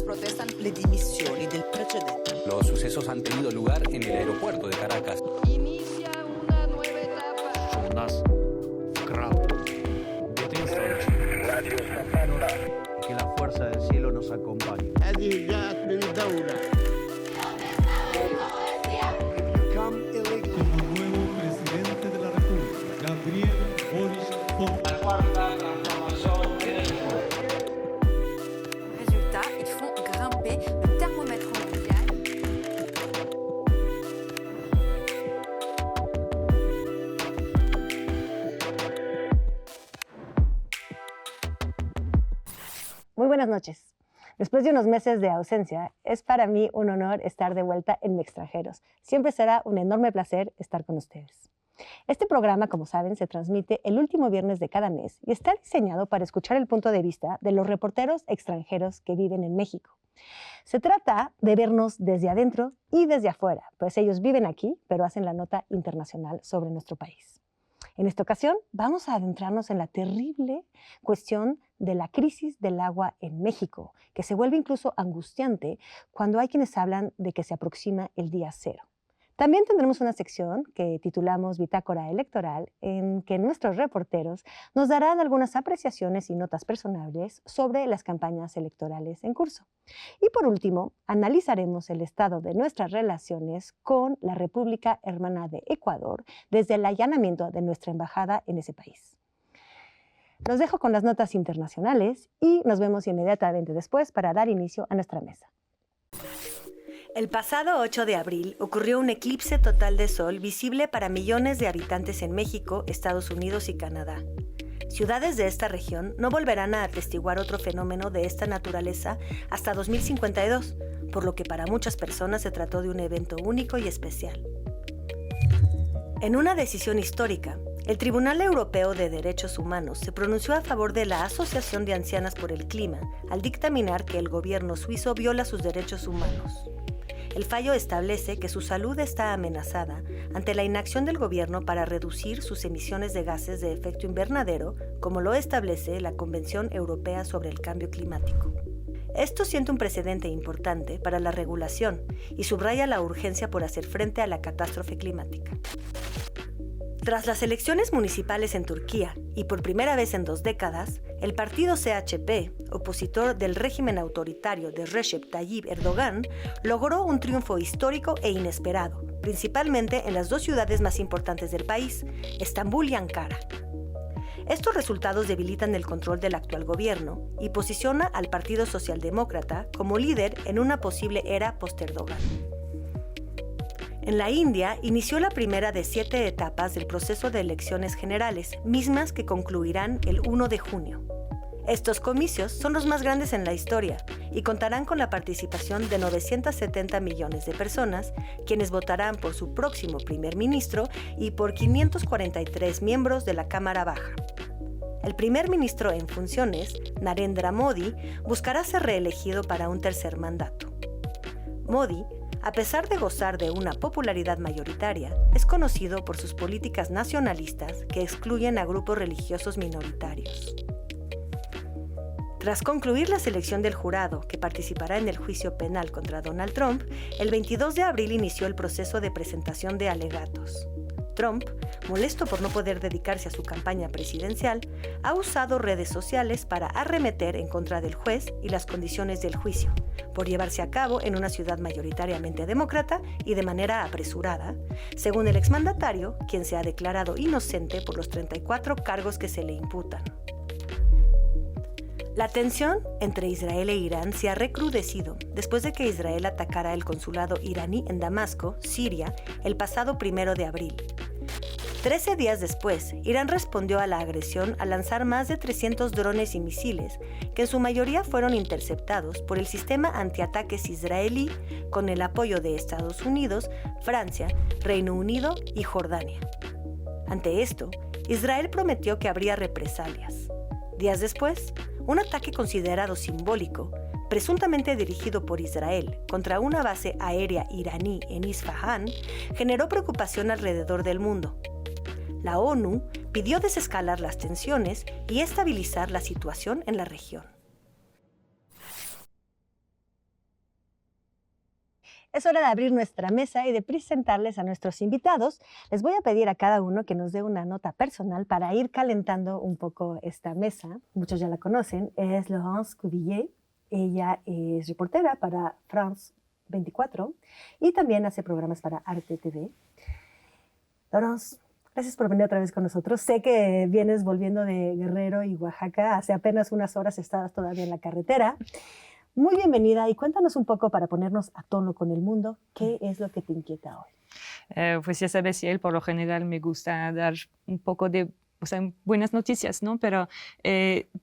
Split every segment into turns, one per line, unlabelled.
protestan le dimissioni del precedente.
Los sucesos han tenido lugar en el aeropuerto de Caracas.
Inicia una nueva etapa.
Нас крал. Это инструмент.
Que la fuerza del cielo nos acompañe.
Como nuevo presidente de la República, Gabriel Boric
Résultat, ils font grimper le thermomètre mondial.
Muy buenas noches. Después de unos meses de ausencia, es para mí un honor estar de vuelta en Extranjeros. Siempre será un enorme placer estar con ustedes. Este programa, como saben, se transmite el último viernes de cada mes y está diseñado para escuchar el punto de vista de los reporteros extranjeros que viven en México. Se trata de vernos desde adentro y desde afuera, pues ellos viven aquí, pero hacen la nota internacional sobre nuestro país. En esta ocasión vamos a adentrarnos en la terrible cuestión de la crisis del agua en México, que se vuelve incluso angustiante cuando hay quienes hablan de que se aproxima el día cero. También tendremos una sección que titulamos Bitácora Electoral, en que nuestros reporteros nos darán algunas apreciaciones y notas personales sobre las campañas electorales en curso. Y por último, analizaremos el estado de nuestras relaciones con la República Hermana de Ecuador desde el allanamiento de nuestra embajada en ese país. Los dejo con las notas internacionales y nos vemos inmediatamente después para dar inicio a nuestra mesa. El pasado 8 de abril ocurrió un eclipse total de sol visible para millones de habitantes en México, Estados Unidos y Canadá. Ciudades de esta región no volverán a atestiguar otro fenómeno de esta naturaleza hasta 2052, por lo que para muchas personas se trató de un evento único y especial. En una decisión histórica, el Tribunal Europeo de Derechos Humanos se pronunció a favor de la Asociación de Ancianas por el Clima al dictaminar que el gobierno suizo viola sus derechos humanos. El fallo establece que su salud está amenazada ante la inacción del gobierno para reducir sus emisiones de gases de efecto invernadero, como lo establece la Convención Europea sobre el Cambio Climático. Esto siente un precedente importante para la regulación y subraya la urgencia por hacer frente a la catástrofe climática. Tras las elecciones municipales en Turquía, y por primera vez en 2 décadas, el partido CHP, opositor del régimen autoritario de Recep Tayyip Erdogan, logró un triunfo histórico e inesperado, principalmente en las 2 ciudades más importantes del país, Estambul y Ankara. Estos resultados debilitan el control del actual gobierno y posiciona al Partido Socialdemócrata como líder en una posible era post-Erdogan. En la India inició la primera de 7 etapas del proceso de elecciones generales, mismas que concluirán el 1 de junio. Estos comicios son los más grandes en la historia y contarán con la participación de 970 millones de personas, quienes votarán por su próximo primer ministro y por 543 miembros de la Cámara Baja. El primer ministro en funciones, Narendra Modi, buscará ser reelegido para un tercer mandato. Modi, a pesar de gozar de una popularidad mayoritaria, es conocido por sus políticas nacionalistas que excluyen a grupos religiosos minoritarios. Tras concluir la selección del jurado que participará en el juicio penal contra Donald Trump, el 22 de abril inició el proceso de presentación de alegatos. Trump, molesto por no poder dedicarse a su campaña presidencial, ha usado redes sociales para arremeter en contra del juez y las condiciones del juicio, por llevarse a cabo en una ciudad mayoritariamente demócrata y de manera apresurada, según el exmandatario, quien se ha declarado inocente por los 34 cargos que se le imputan. La tensión entre Israel e Irán se ha recrudecido después de que Israel atacara el consulado iraní en Damasco, Siria, el pasado 1 de abril. 13 días después, Irán respondió a la agresión al lanzar más de 300 drones y misiles, que en su mayoría fueron interceptados por el sistema antiataques israelí con el apoyo de Estados Unidos, Francia, Reino Unido y Jordania. Ante esto, Israel prometió que habría represalias. Días después, un ataque considerado simbólico, presuntamente dirigido por Israel contra una base aérea iraní en Isfahán, generó preocupación alrededor del mundo. La ONU pidió desescalar las tensiones y estabilizar la situación en la región. Es hora de abrir nuestra mesa y de presentarles a nuestros invitados. Les voy a pedir a cada uno que nos dé una nota personal para ir calentando un poco esta mesa. Muchos ya la conocen, es Laurence Cuvillier. Ella es reportera para France 24 y también hace programas para Arte TV. Laurence, gracias por venir otra vez con nosotros. Sé que vienes volviendo de Guerrero y Oaxaca. Hace apenas unas horas estabas todavía en la carretera. Muy bienvenida y cuéntanos un poco para ponernos a tono con el mundo. ¿Qué es lo que te inquieta hoy?
Pues ya sabes, Ciel, por lo general me gusta dar un poco de buenas noticias, ¿no? Pero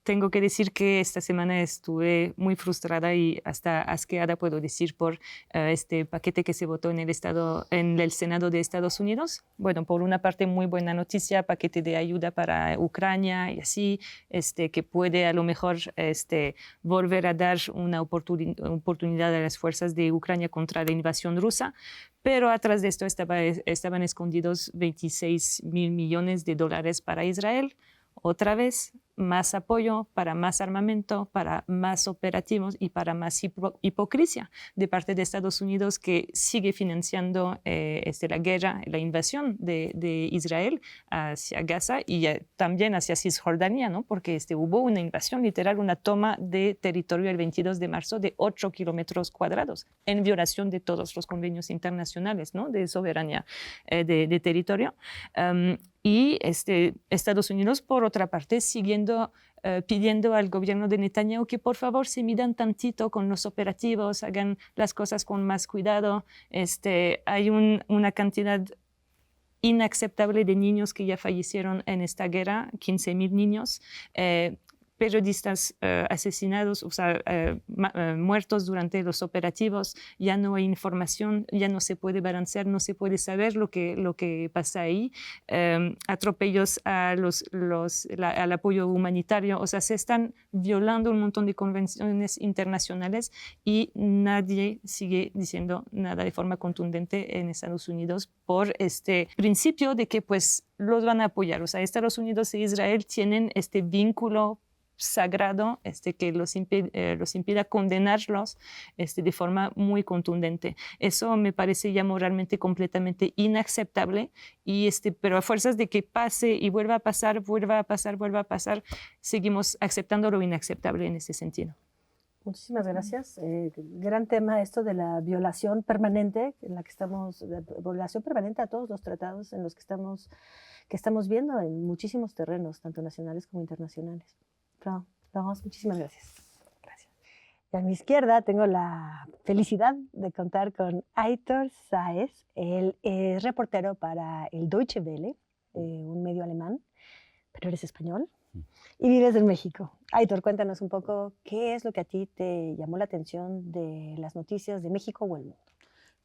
tengo que decir que esta semana estuve muy frustrada y hasta asqueada, puedo decir, por este paquete que se votó en el Senado de Estados Unidos. Bueno, por una parte, muy buena noticia, paquete de ayuda para Ucrania y así, que puede a lo mejor volver a dar una oportunidad a las fuerzas de Ucrania contra la invasión rusa. Pero atrás de esto estaban escondidos 26.000 millones de dólares para Israel. Otra vez, más apoyo para más armamento, para más operativos y para más hipocresía de parte de Estados Unidos, que sigue financiando la guerra, la invasión de Israel hacia Gaza y también hacia Cisjordania, ¿no? Porque hubo una invasión literal, una toma de territorio el 22 de marzo de 8 kilómetros cuadrados, en violación de todos los convenios internacionales, ¿no? De soberanía de territorio. Y Estados Unidos, por otra parte, pidiendo al gobierno de Netanyahu que por favor se midan tantito con los operativos, hagan las cosas con más cuidado. Hay una cantidad inaceptable de niños que ya fallecieron en esta guerra, 15.000 niños. Periodistas asesinados, muertos durante los operativos, ya no hay información, ya no se puede balancear, no se puede saber lo que pasa ahí, atropellos al apoyo humanitario, se están violando un montón de convenciones internacionales y nadie sigue diciendo nada de forma contundente en Estados Unidos por este principio de que pues los van a apoyar. Estados Unidos e Israel tienen este vínculo sagrado que los impida condenarlos de forma muy contundente. Eso me parece ya moralmente completamente inaceptable pero a fuerzas de que pase y vuelva a pasar, seguimos aceptando lo inaceptable en ese sentido.
Muchísimas gracias. Gran tema esto de la violación permanente, violación permanente a todos los tratados en los que estamos viendo en muchísimos terrenos, tanto nacionales como internacionales. Laurence, muchísimas gracias. Gracias. Y a mi izquierda tengo la felicidad de contar con Aitor Sáez. Él es reportero para el Deutsche Welle, un medio alemán, pero eres español y vives en México. Aitor, cuéntanos un poco qué es lo que a ti te llamó la atención de las noticias de México o el mundo.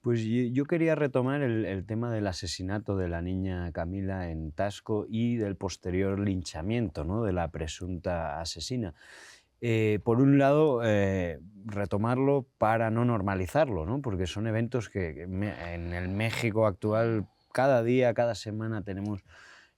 Pues yo quería retomar el tema del asesinato de la niña Camila en Taxco y del posterior linchamiento, ¿no? De la presunta asesina. Por un lado, retomarlo para no normalizarlo, ¿no? Porque son eventos que en el México actual cada día, cada semana tenemos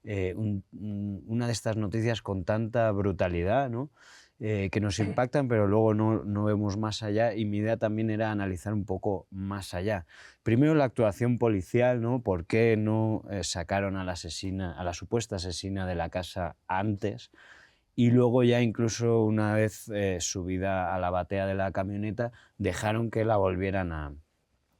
una de estas noticias con tanta brutalidad, ¿no? Que nos impactan, pero luego no vemos más allá, y mi idea también era analizar un poco más allá. Primero, la actuación policial, ¿no? ¿Por qué no sacaron a la supuesta asesina de la casa antes? Y luego ya incluso una vez subida a la batea de la camioneta, dejaron que la volvieran a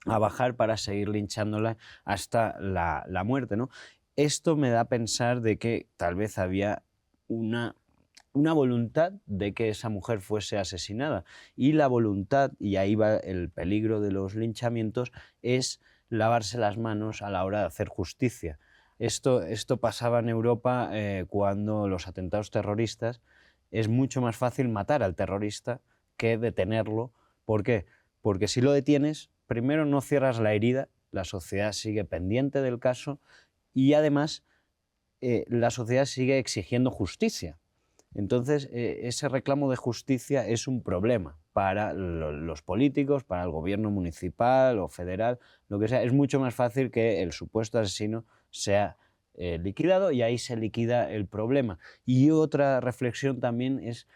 bajar para seguir linchándola hasta la muerte, ¿no? Esto me da a pensar de que tal vez había una voluntad de que esa mujer fuese asesinada, y la voluntad, y ahí va el peligro de los linchamientos, es lavarse las manos a la hora de hacer justicia. Esto pasaba en Europa cuando los atentados terroristas. Es mucho más fácil matar al terrorista que detenerlo. ¿Por qué? Porque si lo detienes, primero no cierras la herida, la sociedad sigue pendiente del caso y además la sociedad sigue exigiendo justicia. Entonces, ese reclamo de justicia es un problema para los políticos, para el gobierno municipal o federal, lo que sea. Es mucho más fácil que el supuesto asesino sea liquidado, y ahí se liquida el problema. Y otra reflexión también es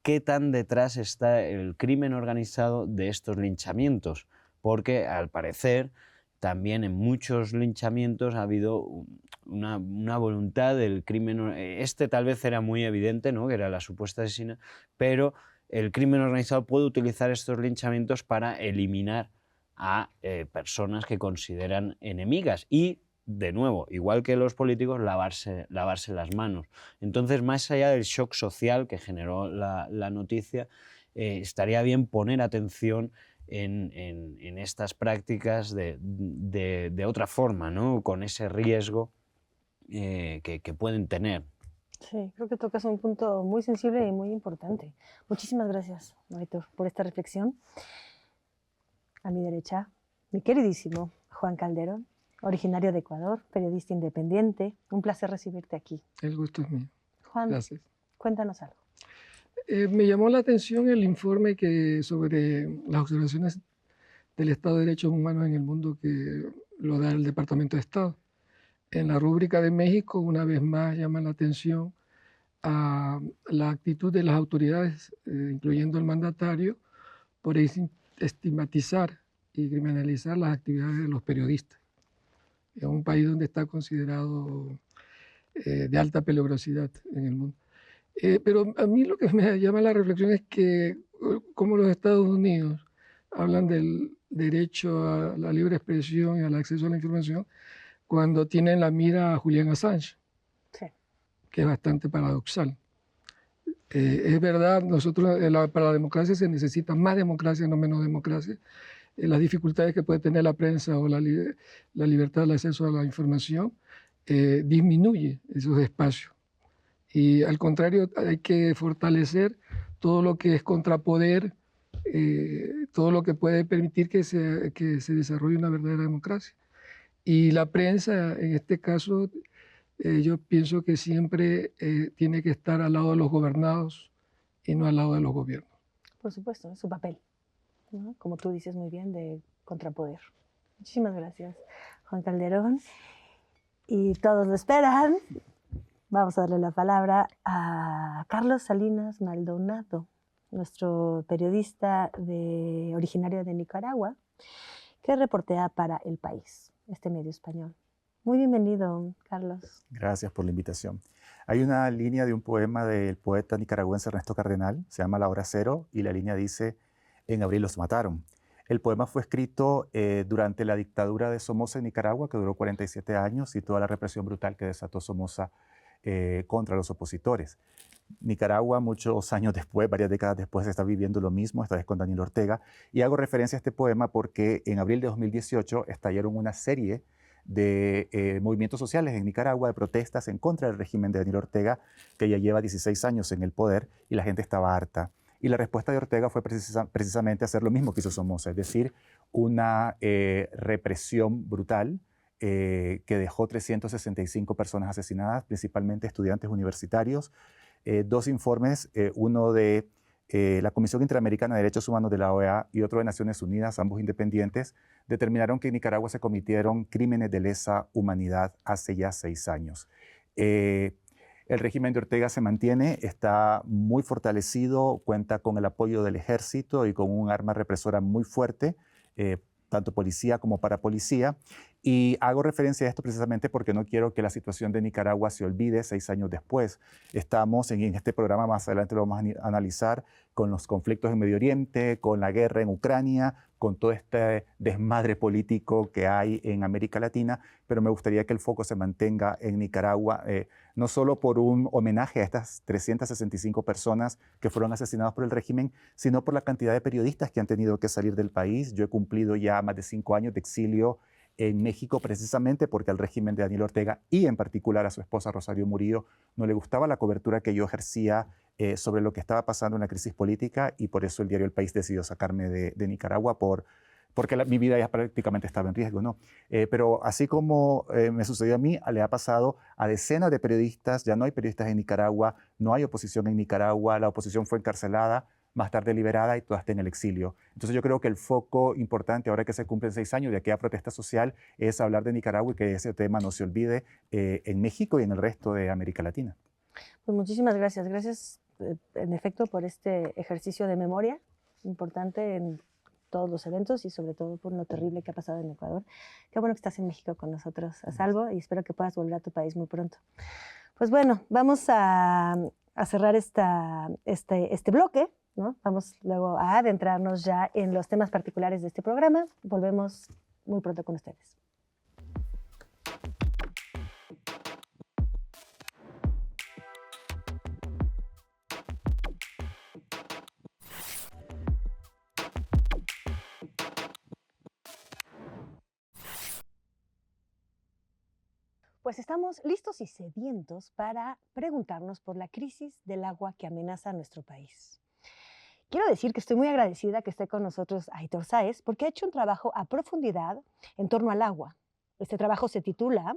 qué tan detrás está el crimen organizado de estos linchamientos, porque al parecer también en muchos linchamientos ha habido una voluntad del crimen. Este tal vez era muy evidente, ¿no?, que era la supuesta asesina, pero el crimen organizado puede utilizar estos linchamientos para eliminar a personas que consideran enemigas y, de nuevo, igual que los políticos, lavarse las manos. Entonces, más allá del shock social que generó la noticia, estaría bien poner atención en estas prácticas de otra forma, ¿no?, con ese riesgo que pueden tener.
Sí, creo que tocas un punto muy sensible y muy importante. Muchísimas gracias, Aitor, por esta reflexión. A mi derecha, mi queridísimo Juan Calderón, originario de Ecuador, periodista independiente. Un placer recibirte aquí.
El gusto es mío.
Juan,
Gracias.
cuéntanos algo.
Me llamó la atención el informe sobre las observaciones del Estado de Derechos Humanos en el mundo que lo da el Departamento de Estado. En la rúbrica de México, una vez más, llama la atención a la actitud de las autoridades, incluyendo el mandatario, por estigmatizar y criminalizar las actividades de los periodistas. Es un país donde está considerado de alta peligrosidad en el mundo. Pero a mí lo que me llama la reflexión es que como los Estados Unidos hablan del derecho a la libre expresión y al acceso a la información cuando tienen la mira a Julian Assange,
Sí.
que es bastante paradoxal. Es verdad, para la democracia se necesita más democracia, no menos democracia. Las dificultades que puede tener la prensa o la libertad del acceso a la información disminuye esos espacios. Y al contrario, hay que fortalecer todo lo que es contrapoder, todo lo que puede permitir que se desarrolle una verdadera democracia. Y la prensa, en este caso, yo pienso que siempre tiene que estar al lado de los gobernados y no al lado de los gobiernos.
Por supuesto, es su papel, ¿no?, como tú dices muy bien, de contrapoder. Muchísimas gracias, Juan Calderón. Y todos lo esperan. Vamos a darle la palabra a Carlos Salinas Maldonado, nuestro periodista originario de Nicaragua, que reportea para El País, este medio español. Muy bienvenido, Carlos.
Gracias por la invitación. Hay una línea de un poema del poeta nicaragüense Ernesto Cardenal, se llama La Hora Cero, y la línea dice: en abril los mataron. El poema fue escrito durante la dictadura de Somoza en Nicaragua, que duró 47 años, y toda la represión brutal que desató Somoza contra los opositores. Nicaragua, muchos años después, varias décadas después, está viviendo lo mismo, esta vez con Daniel Ortega. Y hago referencia a este poema porque en abril de 2018 estallaron una serie de movimientos sociales en Nicaragua, de protestas en contra del régimen de Daniel Ortega, que ya lleva 16 años en el poder, y la gente estaba harta. Y la respuesta de Ortega fue precisamente hacer lo mismo que hizo Somoza, es decir, una represión brutal que dejó 365 personas asesinadas, principalmente estudiantes universitarios. Dos informes, uno de la Comisión Interamericana de Derechos Humanos de la OEA y otro de Naciones Unidas, ambos independientes, determinaron que en Nicaragua se cometieron crímenes de lesa humanidad hace ya 6 años. El régimen de Ortega se mantiene, está muy fortalecido, cuenta con el apoyo del ejército y con un arma represora muy fuerte, tanto policía como parapolicía. Y hago referencia a esto precisamente porque no quiero que la situación de Nicaragua se olvide 6 años después. Estamos en este programa, más adelante lo vamos a analizar, con los conflictos en Medio Oriente, con la guerra en Ucrania, con todo este desmadre político que hay en América Latina, pero me gustaría que el foco se mantenga en Nicaragua, no solo por un homenaje a estas 365 personas que fueron asesinadas por el régimen, sino por la cantidad de periodistas que han tenido que salir del país. Yo he cumplido ya más de 5 años de exilio en México precisamente porque al régimen de Daniel Ortega y en particular a su esposa Rosario Murillo no le gustaba la cobertura que yo ejercía sobre lo que estaba pasando en la crisis política, y por eso el diario El País decidió sacarme de Nicaragua porque mi vida ya prácticamente estaba en riesgo, ¿no? Pero así como me sucedió a mí, le ha pasado a decenas de periodistas. Ya no hay periodistas en Nicaragua, no hay oposición en Nicaragua, la oposición fue encarcelada, más tarde liberada, y toda está en el exilio. Entonces yo creo que el foco importante, ahora que se cumplen 6 años de aquella protesta social, es hablar de Nicaragua y que ese tema no se olvide en México y en el resto de América Latina.
Pues muchísimas gracias. Gracias, en efecto, por este ejercicio de memoria importante en todos los eventos y sobre todo por lo terrible que ha pasado en Ecuador. Qué bueno que estás en México con nosotros a salvo y espero que puedas volver a tu país muy pronto. Pues bueno, vamos a cerrar este bloque, ¿no? Vamos luego a adentrarnos ya en los temas particulares de este programa. Volvemos muy pronto con ustedes. Pues estamos listos y sedientos para preguntarnos por la crisis del agua que amenaza a nuestro país. Quiero decir que estoy muy agradecida que esté con nosotros Aitor Sáez porque ha hecho un trabajo a profundidad en torno al agua. Este trabajo se titula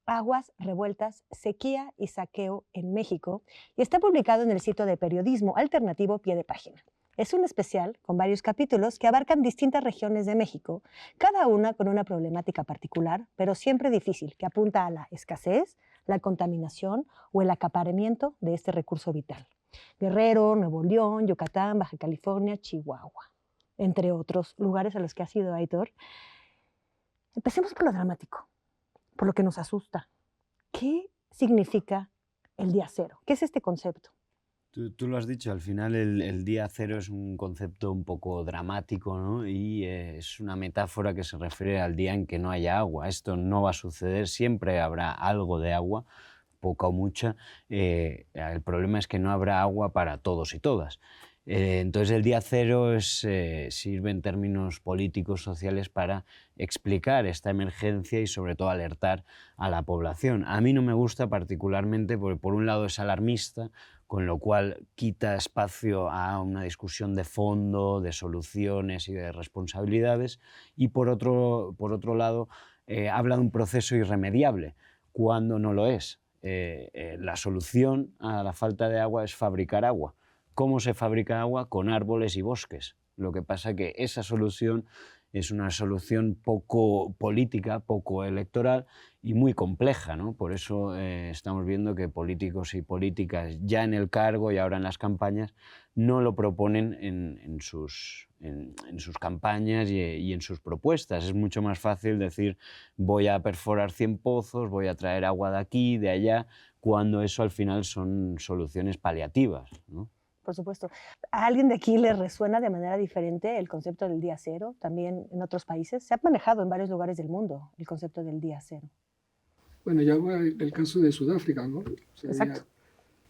Aguas revueltas, sequía y saqueo en México y está publicado en el sitio de periodismo alternativo Pie de Página. Es un especial con varios capítulos que abarcan distintas regiones de México, cada una con una problemática particular, pero siempre difícil, que apunta a la escasez, la contaminación o el acaparamiento de este recurso vital. Guerrero, Nuevo León, Yucatán, Baja California, Chihuahua, entre otros lugares a los que ha ido Aitor. Empecemos por lo dramático, por lo que nos asusta. ¿Qué significa el día cero? ¿Qué es este concepto?
Tú lo has dicho, al final el día cero es un concepto un poco dramático, ¿no? Y es una metáfora que se refiere al día en que no haya agua. Esto no va a suceder, siempre habrá algo de agua, poca o mucha. El problema es que no habrá agua para todos y todas. Entonces el día cero sirve en términos políticos, sociales, para explicar esta emergencia y sobre todo alertar a la población. A mí no me gusta particularmente porque por un lado es alarmista, con lo cual quita espacio a una discusión de fondo, de soluciones y de responsabilidades, y por otro lado habla de un proceso irremediable, cuando no lo es. La solución a la falta de agua es fabricar agua. ¿Cómo se fabrica agua? Con árboles y bosques. Lo que pasa es que esa solución es una solución poco política, poco electoral y muy compleja, ¿no? Por eso estamos viendo que políticos y políticas ya en el cargo y ahora en las campañas no lo proponen en sus campañas y en sus propuestas. Es mucho más fácil decir voy a perforar 100 pozos, voy a traer agua de aquí, de allá, cuando eso al final son soluciones paliativas, ¿no?
Por supuesto. ¿A alguien de aquí le resuena de manera diferente el concepto del día cero? También en otros países. Se ha manejado en varios lugares del mundo el concepto del día cero.
Bueno, ya fue el caso de Sudáfrica, ¿no?
Exacto.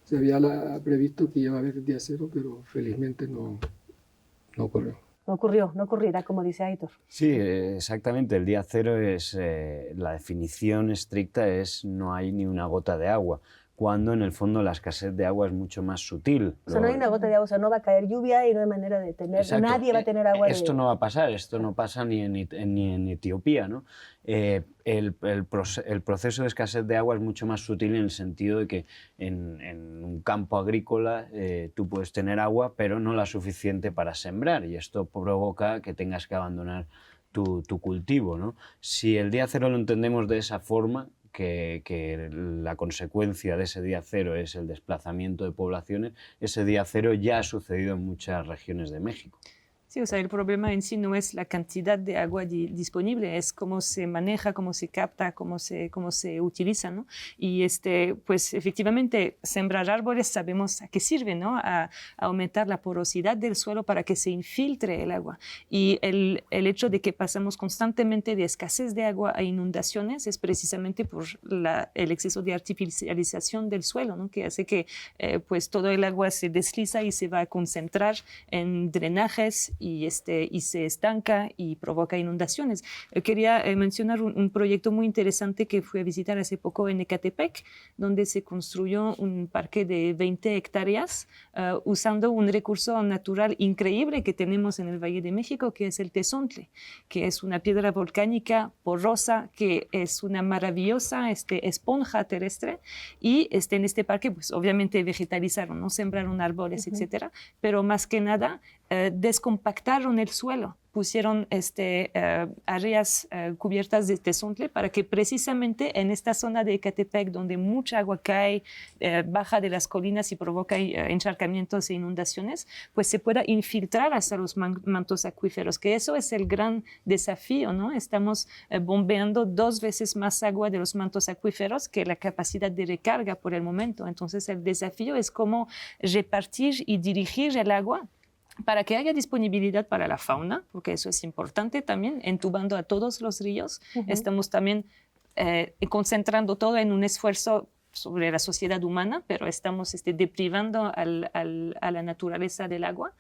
Se había previsto que iba a haber el día cero, pero felizmente no ocurrió.
No ocurrirá, como dice Aitor.
Sí, exactamente. El día cero es, la definición estricta es no hay ni una gota de agua, cuando en el fondo la escasez de agua es mucho más sutil.
O sea, no hay una gota de agua, o sea, no va a caer lluvia y no hay manera de tener,
Exacto.
Nadie va a tener agua.
Esto no va a pasar, esto no pasa ni en Etiopía, ¿no? El proceso de escasez de agua es mucho más sutil en el sentido de que en un campo agrícola tú puedes tener agua, pero no la suficiente para sembrar, y esto provoca que tengas que abandonar tu cultivo, ¿no? Si el día cero lo entendemos de esa forma, que la consecuencia de ese día cero es el desplazamiento de poblaciones, ese día cero ya ha sucedido en muchas regiones de México.
Sí, o sea, el problema en sí no es la cantidad de agua disponible, es cómo se maneja, cómo se capta, cómo se utiliza, ¿no? Y pues efectivamente sembrar árboles sabemos a qué sirve, ¿no? A aumentar la porosidad del suelo para que se infiltre el agua. Y el hecho de que pasamos constantemente de escasez de agua a inundaciones es precisamente por el exceso de artificialización del suelo, ¿no? Que hace que pues todo el agua se desliza y se va a concentrar en drenajes y se estanca y provoca inundaciones. Quería mencionar un proyecto muy interesante que fui a visitar hace poco en Ecatepec, donde se construyó un parque de 20 hectáreas usando un recurso natural increíble que tenemos en el Valle de México, que es el tezontle, que es una piedra volcánica porosa, que es una maravillosa esponja terrestre, y en este parque pues obviamente vegetalizaron, ¿no? Sembraron árboles, etcétera, pero más que nada descompactaron compactaron el suelo, pusieron áreas cubiertas de tezontle para que precisamente en esta zona de Ecatepec, donde mucha agua cae, baja de las colinas y provoca encharcamientos e inundaciones, pues se pueda infiltrar hasta los mantos acuíferos, que eso es el gran desafío, ¿no? Estamos bombeando 2 veces más agua de los mantos acuíferos que la capacidad de recarga por el momento. Entonces el desafío es cómo repartir y dirigir el agua para que haya disponibilidad para la fauna, porque eso es importante también, entubando a todos los ríos. Estamos también concentrando todo en un esfuerzo sobre la sociedad humana, pero estamos deprivando a la naturaleza del agua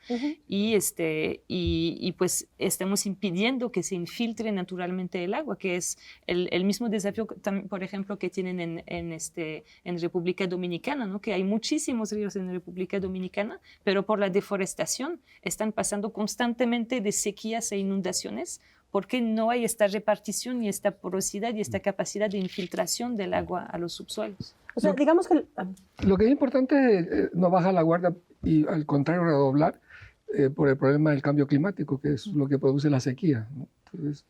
y pues estamos impidiendo que se infiltre naturalmente el agua, que es el mismo desafío, por ejemplo, que tienen en República Dominicana, ¿no? Que hay muchísimos ríos en República Dominicana, pero por la deforestación están pasando constantemente de sequías e inundaciones, porque no hay esta repartición y esta porosidad y esta capacidad de infiltración del agua a los subsuelos.
O sea, digamos que...
Lo que es importante es no bajar la guardia y al contrario redoblar por el problema del cambio climático, que es lo que produce la sequía, ¿no? Entonces,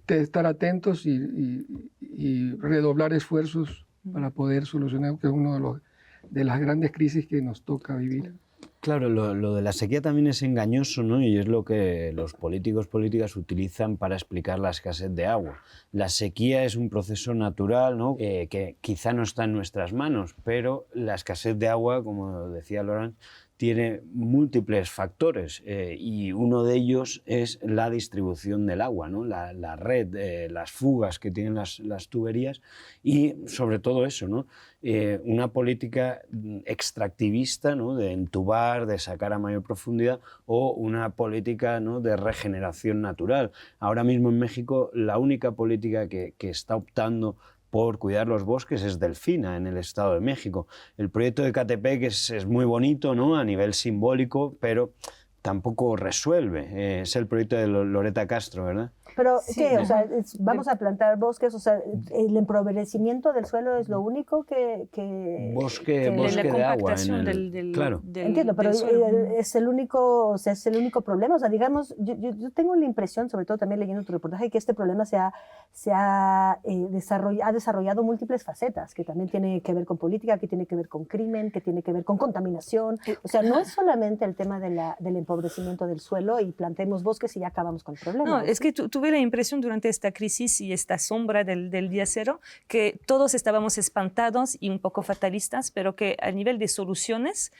estar atentos y redoblar esfuerzos para poder solucionar, que es uno de las grandes crisis que nos toca vivir.
Claro, lo de la sequía también es engañoso, ¿no? Y es lo que los políticas utilizan para explicar la escasez de agua. La sequía es un proceso natural, ¿no? Que quizá no está en nuestras manos, pero la escasez de agua, como decía Laurent, tiene múltiples factores y uno de ellos es la distribución del agua, ¿no? La red, las fugas que tienen las tuberías y sobre todo eso, ¿no? Una política extractivista, ¿no? De entubar, de sacar a mayor profundidad o una política, ¿no? De regeneración natural. Ahora mismo en México la única política que está optando por cuidar los bosques es Delfina, en el Estado de México. El proyecto de Ecatepec es muy bonito, ¿no? A nivel simbólico, pero tampoco resuelve. Es el proyecto de Loreta Castro, ¿verdad?
Pero,
Sí,
¿qué? O sea,
ajá.
vamos a plantar bosques, o sea, el empobrecimiento del suelo es lo único que
Bosque
la
de agua.
compactación
Claro.
Entiendo, pero
del suelo.
es el único, o sea, es el único problema. O sea, digamos, yo tengo la impresión, sobre todo también leyendo tu reportaje, que este problema ha desarrollado múltiples facetas, que también tiene que ver con política, que tiene que ver con crimen, que tiene que ver con contaminación. O sea, no es solamente el tema del empobrecimiento del suelo y plantemos bosques y ya acabamos con el problema.
No, es que tuve la impresión durante esta crisis y esta sombra del día cero que todos estábamos espantados y un poco fatalistas, pero que a nivel de soluciones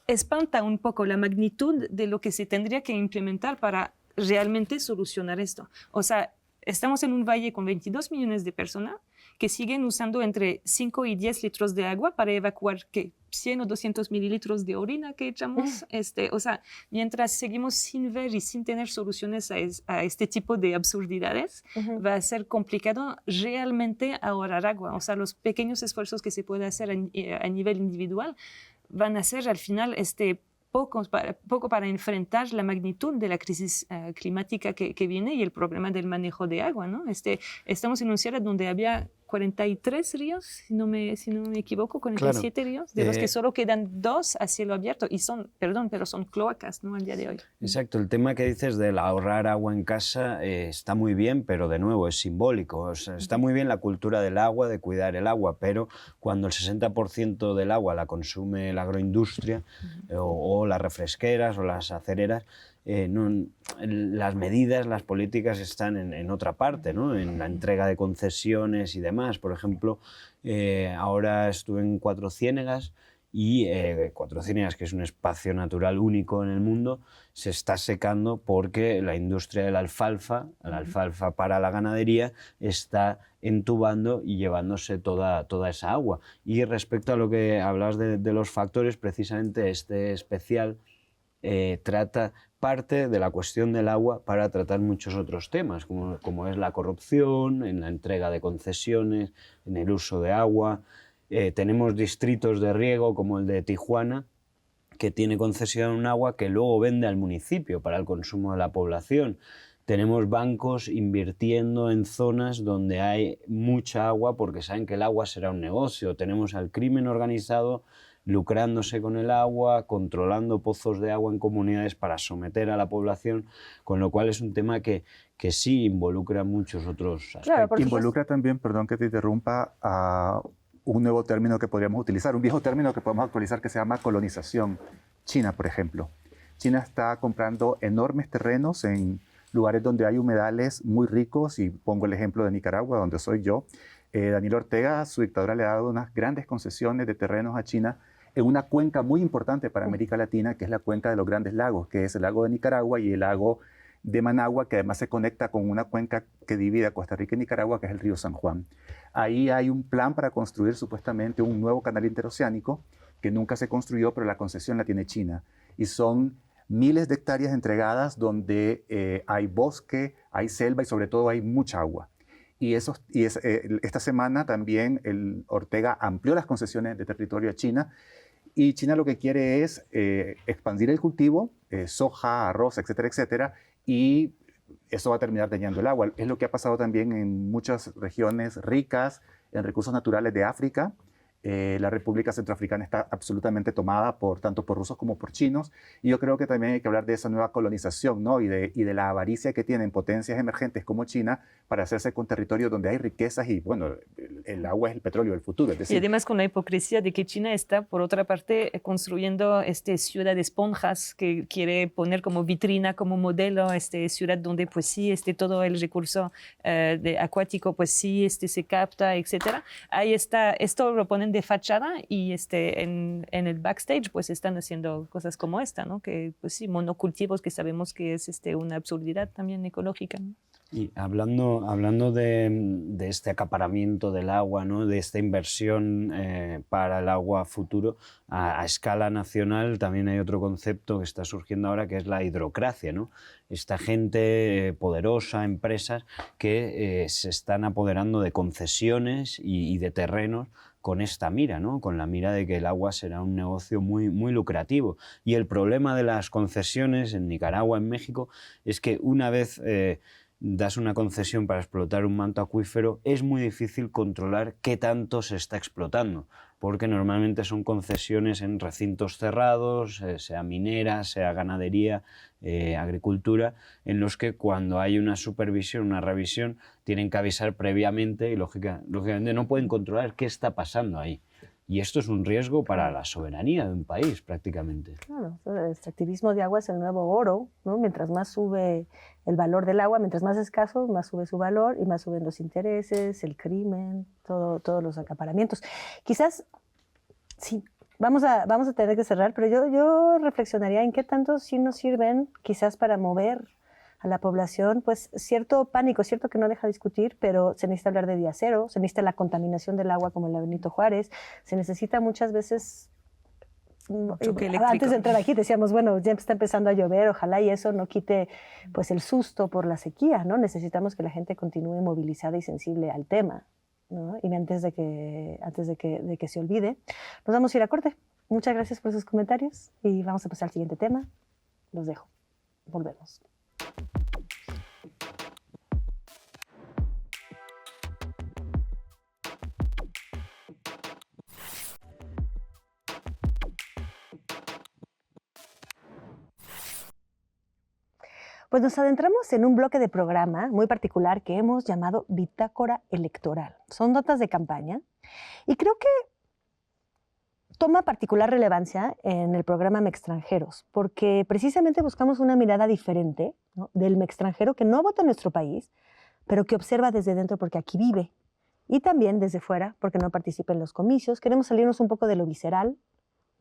espanta un poco la magnitud de lo que se tendría que implementar para realmente solucionar esto. O sea, estamos en un valle con 22 millones de personas que siguen usando entre 5 y 10 litros de agua para evacuar 100 o 200 mililitros de orina que echamos. O sea, mientras seguimos sin ver y sin tener soluciones a este tipo de absurdidades, va a ser complicado realmente ahorrar agua. O sea, los pequeños esfuerzos que se puede hacer a nivel individual van a ser al final poco para enfrentar la magnitud de la crisis climática que viene y el problema del manejo de agua, ¿no? Estamos en un sierra donde había 43 ríos, si no me equivoco, 47 ríos, de los que solo quedan 2 a cielo abierto y son cloacas, ¿no? Al día de hoy.
Exacto, el tema que dices del ahorrar agua en casa está muy bien, pero de nuevo es simbólico. O sea, está muy bien la cultura del agua, de cuidar el agua, pero cuando el 60% del agua la consume la agroindustria o las refresqueras o las acereras, las medidas, las políticas están en otra parte, ¿no? En la entrega de concesiones y demás. Por ejemplo, ahora estuve en Cuatro Ciénegas y Cuatro Ciénegas, que es un espacio natural único en el mundo, se está secando porque la industria de la alfalfa para la ganadería, está entubando y llevándose toda esa agua. Y respecto a lo que hablabas de los factores, precisamente este especial trata parte de la cuestión del agua para tratar muchos otros temas, como es la corrupción, en la entrega de concesiones, en el uso de agua. Tenemos distritos de riego como el de Tijuana, que tiene concesión un agua que luego vende al municipio para el consumo de la población. Tenemos bancos invirtiendo en zonas donde hay mucha agua porque saben que el agua será un negocio. Tenemos al crimen organizado lucrándose con el agua, controlando pozos de agua en comunidades para someter a la población, con lo cual es un tema que sí involucra muchos otros aspectos.
Claro,
Involucra también, perdón que te interrumpa, a un nuevo término que podríamos utilizar, un viejo término que podemos actualizar que se llama colonización. China, por ejemplo. China está comprando enormes terrenos en lugares donde hay humedales muy ricos, y pongo el ejemplo de Nicaragua, donde soy yo. Daniel Ortega, su dictadura, le ha dado unas grandes concesiones de terrenos a China en una cuenca muy importante para América Latina, que es la cuenca de los Grandes Lagos, que es el lago de Nicaragua y el lago de Managua, que además se conecta con una cuenca que divide a Costa Rica y Nicaragua, que es el río San Juan. Ahí hay un plan para construir supuestamente un nuevo canal interoceánico que nunca se construyó, pero la concesión la tiene China. Y son miles de hectáreas entregadas donde hay bosque, hay selva y sobre todo hay mucha agua. Esta semana también Ortega amplió las concesiones de territorio a China, y China lo que quiere es expandir el cultivo, soja, arroz, etcétera, etcétera, y eso va a terminar dañando el agua. Es lo que ha pasado también en muchas regiones ricas en recursos naturales de África. La República Centroafricana está absolutamente tomada tanto por rusos como por chinos, y yo creo que también hay que hablar de esa nueva colonización, ¿no? y de la avaricia que tienen potencias emergentes como China para hacerse con territorios donde hay riquezas, y bueno, el agua es el petróleo del futuro. Es decir,
y además con la hipocresía de que China está, por otra parte, construyendo ciudad de esponjas que quiere poner como vitrina, como modelo, ciudad donde pues sí, todo el recurso acuático pues sí se capta, etcétera. Ahí está, esto lo ponen de fachada, y en el backstage pues están haciendo cosas como esta, ¿no? Que pues sí, monocultivos, que sabemos que es una absurdidad también ecológica, ¿no?
Y hablando de este acaparamiento del agua, ¿no? De esta inversión para el agua futuro, a escala nacional también hay otro concepto que está surgiendo ahora, que es la hidrocracia, ¿no? Esta gente poderosa, empresas que se están apoderando de concesiones y de terrenos con esta mira, ¿no? Con la mira de que el agua será un negocio muy, muy lucrativo. Y el problema de las concesiones en Nicaragua, en México, es que una vez das una concesión para explotar un manto acuífero, es muy difícil controlar qué tanto se está explotando, porque normalmente son concesiones en recintos cerrados, sea minera, sea ganadería, agricultura, en los que cuando hay una supervisión, una revisión, tienen que avisar previamente y lógicamente no pueden controlar qué está pasando ahí. Y esto es un riesgo para la soberanía de un país, prácticamente.
Claro, el extractivismo de agua es el nuevo oro, ¿no? Mientras más sube el valor del agua, mientras más escaso, más sube su valor y más suben los intereses, el crimen, todos los acaparamientos. Quizás, sí, vamos a tener que cerrar, pero yo reflexionaría en qué tanto sí nos sirven quizás para mover a la población, pues cierto pánico, cierto que no deja de discutir, pero se necesita hablar de día cero, se necesita la contaminación del agua como en la Benito Juárez, se necesita muchas veces, antes de entrar aquí decíamos, bueno, ya está empezando a llover, ojalá y eso no quite pues el susto por la sequía, ¿no? Necesitamos que la gente continúe movilizada y sensible al tema, ¿no? Y antes de que se olvide, nos vamos a ir a corte. Muchas gracias por sus comentarios y vamos a pasar al siguiente tema. Los dejo. Volvemos. Pues nos adentramos en un bloque de programa muy particular que hemos llamado Bitácora Electoral. Son notas de campaña y creo que toma particular relevancia en el programa Mextranjeros, porque precisamente buscamos una mirada diferente, ¿no?, del mextranjero que no vota en nuestro país, pero que observa desde dentro porque aquí vive, y también desde fuera porque no participa en los comicios. Queremos salirnos un poco de lo visceral,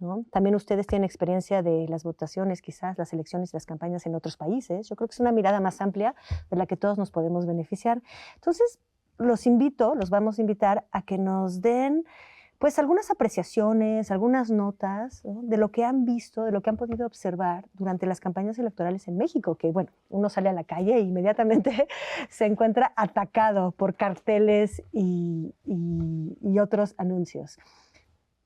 ¿no? También ustedes tienen experiencia de las votaciones, quizás las elecciones y las campañas en otros países. Yo creo que es una mirada más amplia de la que todos nos podemos beneficiar. Entonces, los vamos a invitar a que nos den pues algunas apreciaciones, algunas notas, ¿no?, de lo que han visto, de lo que han podido observar durante las campañas electorales en México, que bueno, uno sale a la calle e inmediatamente se encuentra atacado por carteles y otros anuncios.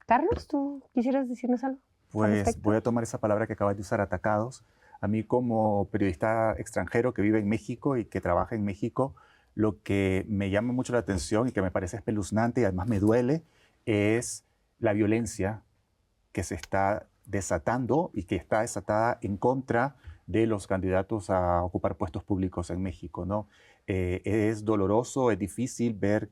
Carlos, ¿tú quisieras decirnos algo?
Pues voy a tomar esa palabra que acabas de usar, atacados. A mí, como periodista extranjero que vive en México y que trabaja en México, lo que me llama mucho la atención y que me parece espeluznante y además me duele es la violencia que se está desatando y que está desatada en contra de los candidatos a ocupar puestos públicos en México, ¿no? Es doloroso, es difícil ver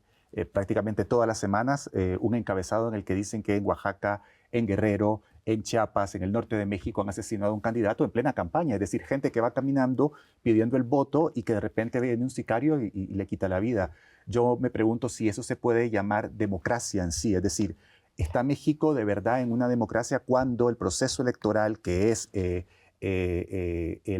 prácticamente todas las semanas un encabezado en el que dicen que en Oaxaca, en Guerrero, en Chiapas, en el norte de México han asesinado a un candidato en plena campaña, es decir, gente que va caminando pidiendo el voto y que de repente viene un sicario y le quita la vida. Yo me pregunto si eso se puede llamar democracia en sí, es decir, ¿está México de verdad en una democracia cuando el proceso electoral, que es el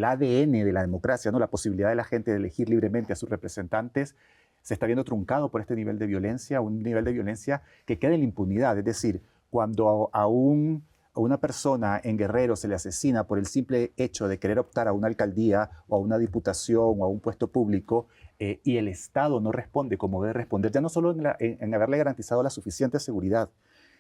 ADN de la democracia, ¿no? La posibilidad de la gente de elegir libremente a sus representantes, se está viendo truncado por este nivel de violencia, un nivel de violencia que queda en la impunidad? Es decir, cuando a una persona en Guerrero se le asesina por el simple hecho de querer optar a una alcaldía o a una diputación o a un puesto público y el Estado no responde como debe responder, ya no solo en haberle garantizado la suficiente seguridad,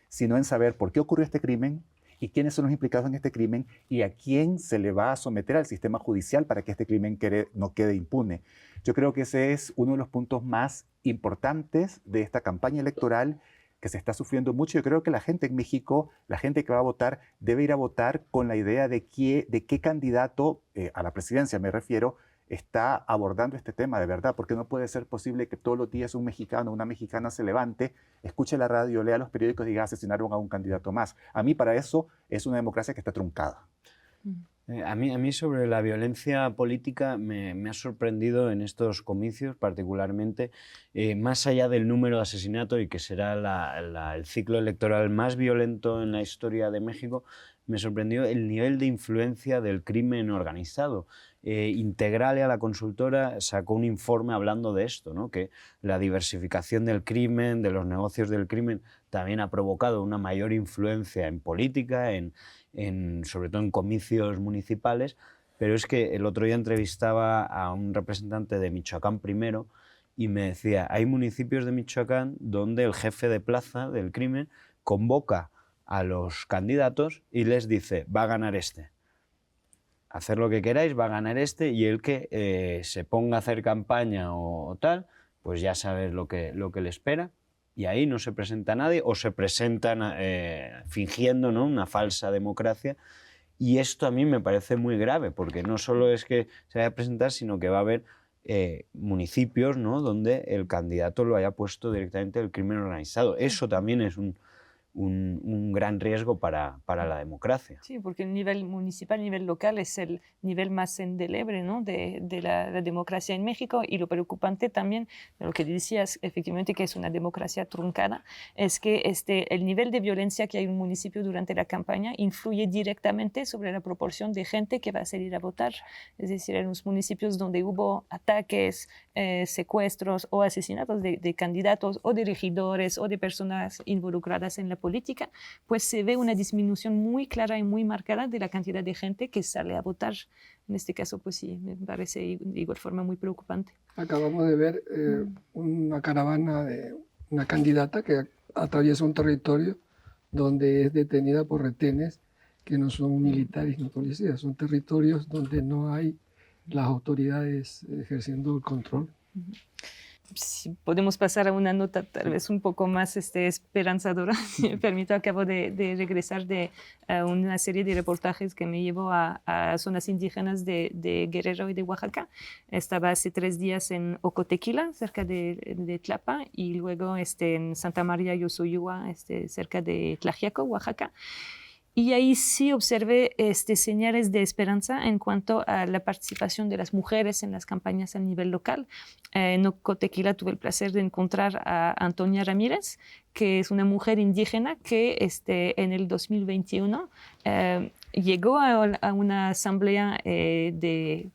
sino en saber por qué ocurrió este crimen y quiénes son los implicados en este crimen y a quién se le va a someter al sistema judicial para que este crimen no quede impune. Yo creo que ese es uno de los puntos más importantes de esta campaña electoral que se está sufriendo mucho. Yo creo que la gente en México, la gente que va a votar, debe ir a votar con la idea de qué candidato, a la presidencia me refiero, está abordando este tema de verdad, porque no puede ser posible que todos los días un mexicano o una mexicana se levante, escuche la radio, lea los periódicos y diga asesinaron a un candidato más. A mí para eso es una democracia que está truncada.
A mí sobre la violencia política me ha sorprendido en estos comicios particularmente, más allá del número de asesinatos y que será el ciclo electoral más violento en la historia de México, me sorprendió el nivel de influencia del crimen organizado. Integrale, a la consultora, sacó un informe hablando de esto, ¿no? Que la diversificación del crimen, de los negocios del crimen, también ha provocado una mayor influencia en política, sobre todo en comicios municipales, pero es que el otro día entrevistaba a un representante de Michoacán primero y me decía, hay municipios de Michoacán donde el jefe de plaza del crimen convoca a los candidatos y les dice, va a ganar este. Hacer lo que queráis, va a ganar este, y el que se ponga a hacer campaña o tal, pues ya sabes lo que le espera, y ahí no se presenta nadie o se presentan fingiendo, ¿no?, una falsa democracia, y esto a mí me parece muy grave, porque no solo es que se vaya a presentar, sino que va a haber municipios, ¿no?, donde el candidato lo haya puesto directamente el crimen organizado. Eso también es un gran riesgo para la democracia.
Sí, porque el nivel municipal, el nivel local es el nivel más indeleble, ¿no?, de la democracia en México, y lo preocupante también de lo que decías, efectivamente, que es una democracia truncada, es que el nivel de violencia que hay en un municipio durante la campaña influye directamente sobre la proporción de gente que va a salir a votar. Es decir, en los municipios donde hubo ataques, secuestros o asesinatos de candidatos o de regidores o de personas involucradas en la política, pues se ve una disminución muy clara y muy marcada de la cantidad de gente que sale a votar. En este caso, pues sí, me parece de igual forma muy preocupante.
Acabamos de ver una caravana de una candidata que atraviesa un territorio donde es detenida por retenes que no son militares ni policías, son territorios donde no hay las autoridades ejerciendo el control.
Si podemos pasar a una nota tal vez un poco más esperanzadora, si me permito, acabo de regresar de una serie de reportajes que me llevó a zonas indígenas de Guerrero y de Oaxaca. Estaba hace 3 días en Ocotequila, cerca de Tlapa, y luego en Santa María Yosoyua, cerca de Tlaxiaco, Oaxaca. Y ahí sí observé señales de esperanza en cuanto a la participación de las mujeres en las campañas a nivel local. En Ocotequila tuve el placer de encontrar a Antonia Ramírez, que es una mujer indígena que en el 2021 llegó a una asamblea de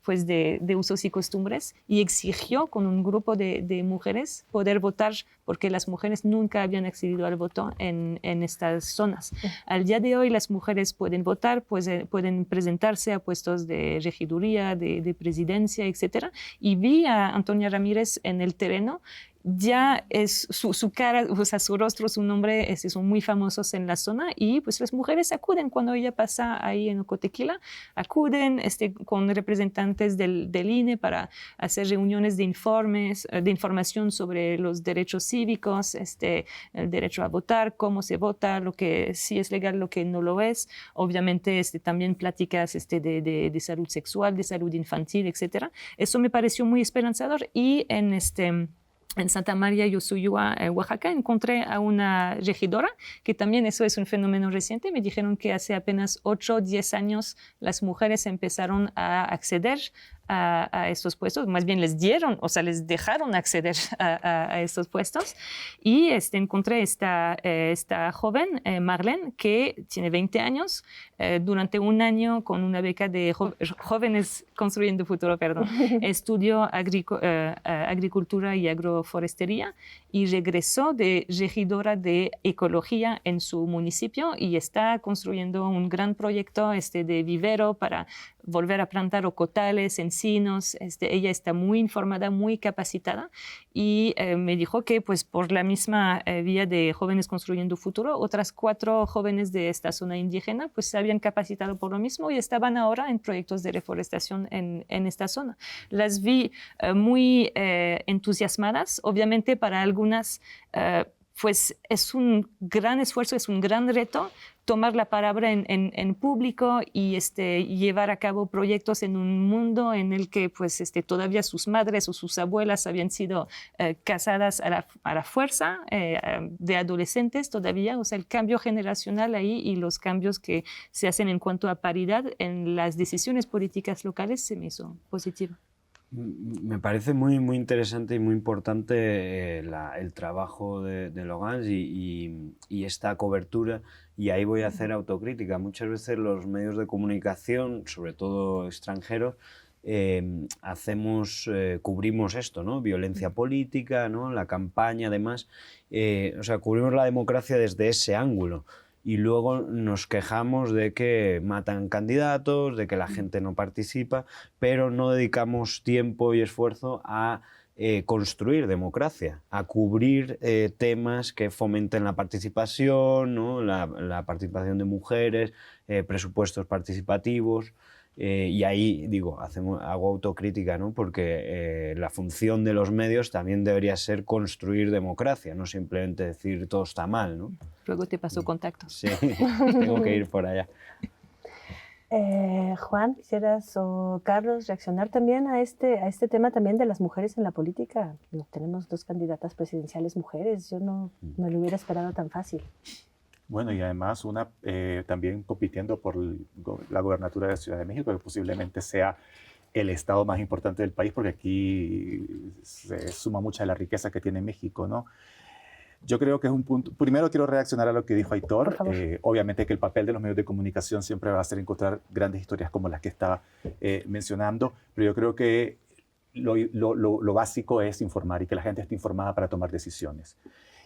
usos y costumbres y exigió con un grupo de mujeres poder votar, porque las mujeres nunca habían accedido al voto en estas zonas. Al día de hoy las mujeres pueden votar, pueden presentarse a puestos de regiduría, de presidencia, etc. Y vi a Antonia Ramírez en el terreno ya es su cara, o sea, su rostro, su nombre son muy famosos en la zona y pues las mujeres acuden cuando ella pasa ahí en Ocotequila, acuden con representantes del INE para hacer reuniones de informes, de información sobre los derechos cívicos, el derecho a votar, cómo se vota, lo que sí es legal, lo que no lo es. Obviamente también pláticas de salud sexual, de salud infantil, etc. Eso me pareció muy esperanzador y en Santa María Yosuyua, Oaxaca, encontré a una regidora, que también eso es un fenómeno reciente. Me dijeron que hace apenas 8 o 10 años las mujeres empezaron a acceder a estos puestos, más bien les dieron, o sea, les dejaron acceder a estos puestos. Y encontré esta joven, Marlene, que tiene 20 años, durante un año con una beca de Jóvenes Construyendo Futuro, estudió agricultura y agroforestería y regresó de regidora de ecología en su municipio y está construyendo un gran proyecto de vivero para volver a plantar ocotales, encinos. Ella está muy informada, muy capacitada y me dijo que pues, por la misma vía de Jóvenes Construyendo Futuro, otras 4 jóvenes de esta zona indígena pues, se habían capacitado por lo mismo y estaban ahora en proyectos de reforestación en esta zona. Las vi muy entusiasmadas. Obviamente para algunas pues es un gran esfuerzo, es un gran reto tomar la palabra en público y llevar a cabo proyectos en un mundo en el que pues, todavía sus madres o sus abuelas habían sido casadas a la fuerza de adolescentes todavía. O sea, el cambio generacional ahí y los cambios que se hacen en cuanto a paridad en las decisiones políticas locales se me hizo positivo.
Me parece muy, muy interesante y muy importante el trabajo de Logans y esta cobertura, y ahí voy a hacer autocrítica. Muchas veces los medios de comunicación, sobre todo extranjeros, cubrimos esto, ¿no? Violencia política, ¿no? La campaña, además, o sea, cubrimos la democracia desde ese ángulo. Y luego nos quejamos de que matan candidatos, de que la gente no participa, pero no dedicamos tiempo y esfuerzo a construir democracia, a cubrir temas que fomenten la participación, ¿no? la participación de mujeres, presupuestos participativos. Y ahí, digo, hago autocrítica, ¿no? Porque la función de los medios también debería ser construir democracia, no simplemente decir todo está mal, ¿no?
Luego te paso contactos.
Sí, tengo que ir por allá.
Juan, ¿quisieras o Carlos reaccionar también a este tema también de las mujeres en la política? Tenemos 2 candidatas presidenciales mujeres, yo no me lo hubiera esperado tan fácil.
Bueno, y además una también compitiendo por la gobernatura de la Ciudad de México, que posiblemente sea el estado más importante del país, porque aquí se suma mucha de la riqueza que tiene México, ¿no? Yo creo que es un punto... Primero quiero reaccionar a lo que dijo Aitor. Obviamente que el papel de los medios de comunicación siempre va a ser encontrar grandes historias como las que está mencionando, pero yo creo que lo básico es informar y que la gente esté informada para tomar decisiones.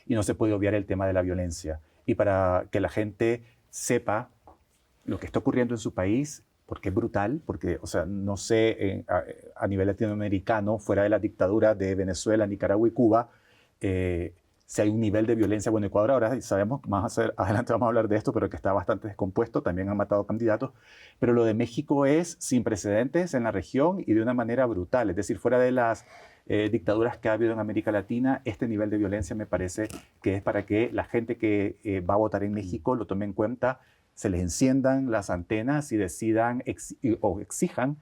Y no se puede obviar el tema de la violencia. Y para que la gente sepa lo que está ocurriendo en su país, porque es brutal, porque, o sea, no sé, a nivel latinoamericano, fuera de la dictadura de Venezuela, Nicaragua y Cuba, si hay un nivel de violencia, bueno, Ecuador ahora sabemos, más adelante vamos a hablar de esto, pero que está bastante descompuesto, también han matado candidatos, pero lo de México es sin precedentes en la región y de una manera brutal, es decir, fuera de las dictaduras que ha habido en América Latina, este nivel de violencia me parece que es para que la gente que va a votar en México lo tome en cuenta, se les enciendan las antenas y decidan o exijan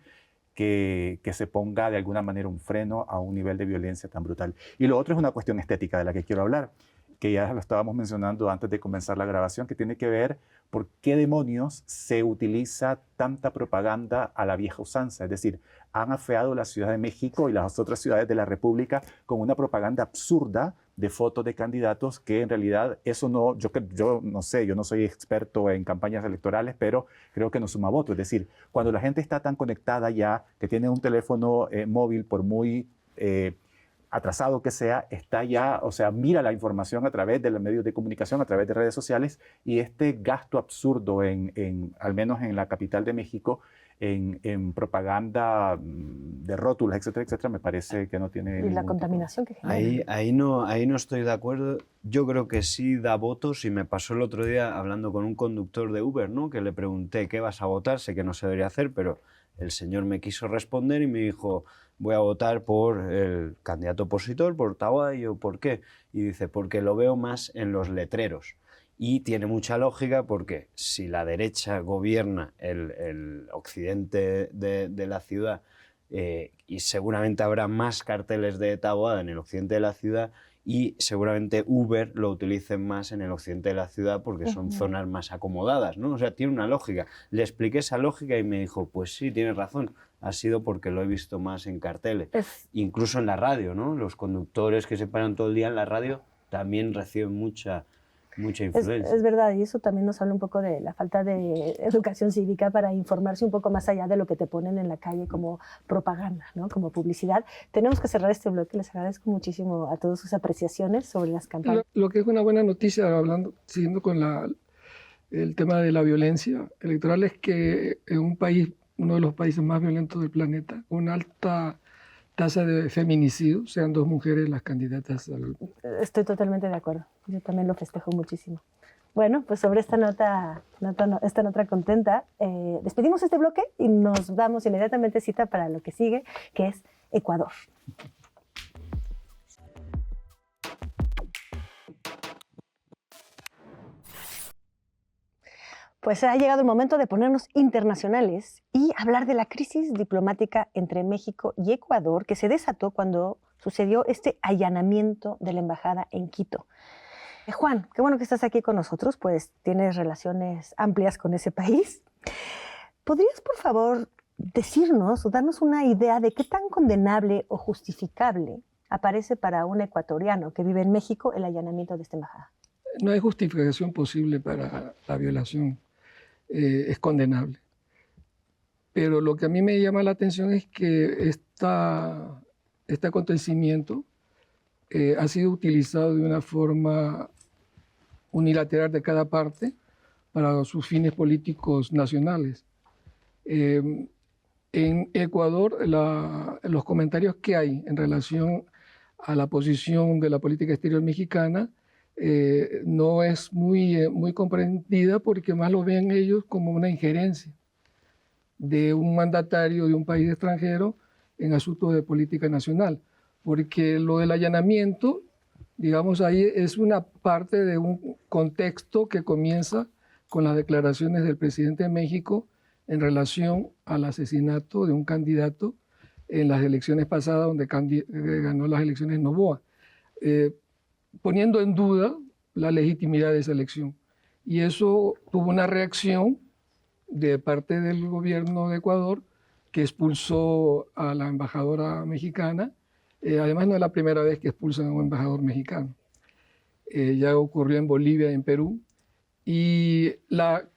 que se ponga de alguna manera un freno a un nivel de violencia tan brutal. Y lo otro es una cuestión estética de la que quiero hablar, que ya lo estábamos mencionando antes de comenzar la grabación, que tiene que ver por qué demonios se utiliza tanta propaganda a la vieja usanza. Es decir, han afeado la Ciudad de México y las otras ciudades de la República con una propaganda absurda de fotos de candidatos que en realidad eso no, yo no sé, yo no soy experto en campañas electorales, pero creo que no suma voto. Es decir, cuando la gente está tan conectada ya, que tiene un teléfono móvil, por muy atrasado que sea, está ya, o sea, mira la información a través de los medios de comunicación, a través de redes sociales, y este gasto absurdo al menos en la capital de México, en propaganda de rótulos, etcétera, etcétera, me parece que no tiene...
Y la contaminación que genera.
Ahí no estoy de acuerdo. Yo creo que sí da votos y me pasó el otro día hablando con un conductor de Uber, ¿no? Que le pregunté ¿qué vas a votar? Sé que no se debería hacer, pero el señor me quiso responder y me dijo voy a votar por el candidato opositor, por Taboada. Y yo, ¿por qué? Y dice, porque lo veo más en los letreros. Y tiene mucha lógica porque si la derecha gobierna el occidente de la ciudad y seguramente habrá más carteles de Taboada en el occidente de la ciudad y seguramente Uber lo utilicen más en el occidente de la ciudad porque son zonas más acomodadas, ¿no? O sea, tiene una lógica. Le expliqué esa lógica y me dijo, pues sí, tienes razón, ha sido porque lo he visto más en carteles. Incluso en la radio, ¿no? Los conductores que se paran todo el día en la radio también reciben mucha influencia.
Es verdad, y eso también nos habla un poco de la falta de educación cívica para informarse un poco más allá de lo que te ponen en la calle como propaganda, ¿no? Como publicidad. Tenemos que cerrar este bloque. Les agradezco muchísimo a todos sus apreciaciones sobre las campañas.
Lo que es una buena noticia, siguiendo con el tema de la violencia electoral, es que en un país, uno de los países más violentos del planeta, una alta tasa de feminicidio, sean 2 mujeres las candidatas al...
Estoy totalmente de acuerdo. Yo también lo festejo muchísimo. Bueno, pues sobre esta nota contenta, despedimos este bloque y nos damos inmediatamente cita para lo que sigue, que es Ecuador. Pues ha llegado el momento de ponernos internacionales y hablar de la crisis diplomática entre México y Ecuador que se desató cuando sucedió este allanamiento de la embajada en Quito. Juan, qué bueno que estás aquí con nosotros, pues tienes relaciones amplias con ese país. ¿Podrías, por favor, decirnos o darnos una idea de qué tan condenable o justificable aparece para un ecuatoriano que vive en México el allanamiento de esta embajada?
No hay justificación posible para la violación. Es condenable. Pero lo que a mí me llama la atención es que este acontecimiento ha sido utilizado de una forma unilateral de cada parte para sus fines políticos nacionales. En Ecuador, los comentarios que hay en relación a la posición de la política exterior mexicana no es muy comprendida porque más lo ven ellos como una injerencia de un mandatario de un país extranjero en asuntos de política nacional, porque lo del allanamiento, digamos, ahí es una parte de un contexto que comienza con las declaraciones del presidente de México en relación al asesinato de un candidato en las elecciones pasadas, donde ganó las elecciones Noboa, poniendo en duda la legitimidad de esa elección. Y eso tuvo una reacción de parte del gobierno de Ecuador, que expulsó a la embajadora mexicana. Además, no es la primera vez que expulsan a un embajador mexicano. Ya ocurrió en Bolivia y en Perú. Y la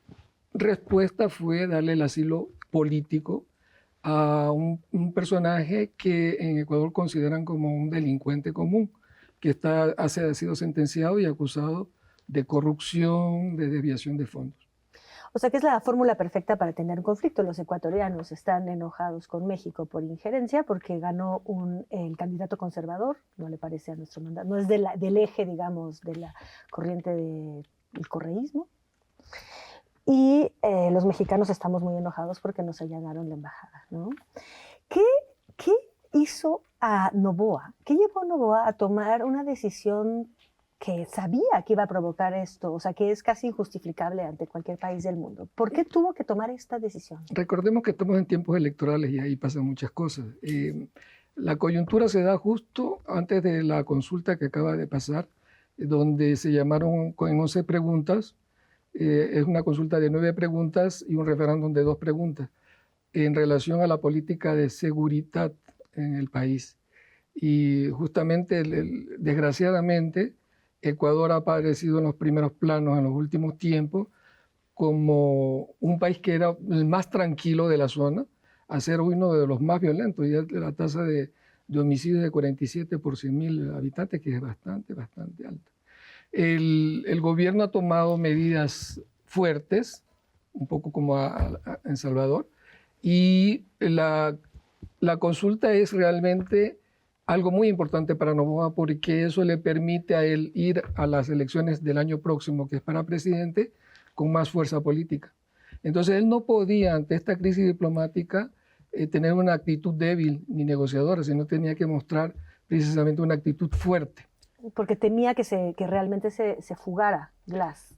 respuesta fue darle el asilo político a un personaje que en Ecuador consideran como un delincuente común, que ha sido sentenciado y acusado de corrupción, de desviación de fondos.
O sea que es la fórmula perfecta para tener un conflicto. Los ecuatorianos están enojados con México por injerencia porque ganó el candidato conservador, no le parece a nuestro mandato, no es del eje, digamos, de la corriente del correísmo. Y los mexicanos estamos muy enojados porque nos allanaron la embajada, ¿no? ¿Qué hizo a Noboa? ¿Qué llevó a Noboa a tomar una decisión que sabía que iba a provocar esto? O sea, que es casi injustificable ante cualquier país del mundo. ¿Por qué tuvo que tomar esta decisión? Recordemos
que estamos en tiempos electorales y ahí pasan muchas cosas. La coyuntura se da justo antes de la consulta que acaba de pasar, donde se llamaron con 11 preguntas. Es una consulta de 9 preguntas y un referéndum de 2 preguntas en relación a la política de seguridad en el país. Y justamente, desgraciadamente, Ecuador ha aparecido en los primeros planos en los últimos tiempos como un país que era el más tranquilo de la zona, a ser uno de los más violentos. Y la tasa de homicidios de 47 por 100.000 habitantes, que es bastante alta. El gobierno ha tomado medidas fuertes, un poco como en Salvador, Y la consulta es realmente algo muy importante para Noboa porque eso le permite a él ir a las elecciones del año próximo, que es para presidente, con más fuerza política. Entonces él no podía, ante esta crisis diplomática, tener una actitud débil ni negociadora, sino tenía que mostrar precisamente una actitud fuerte.
Porque temía que realmente se fugara Glass.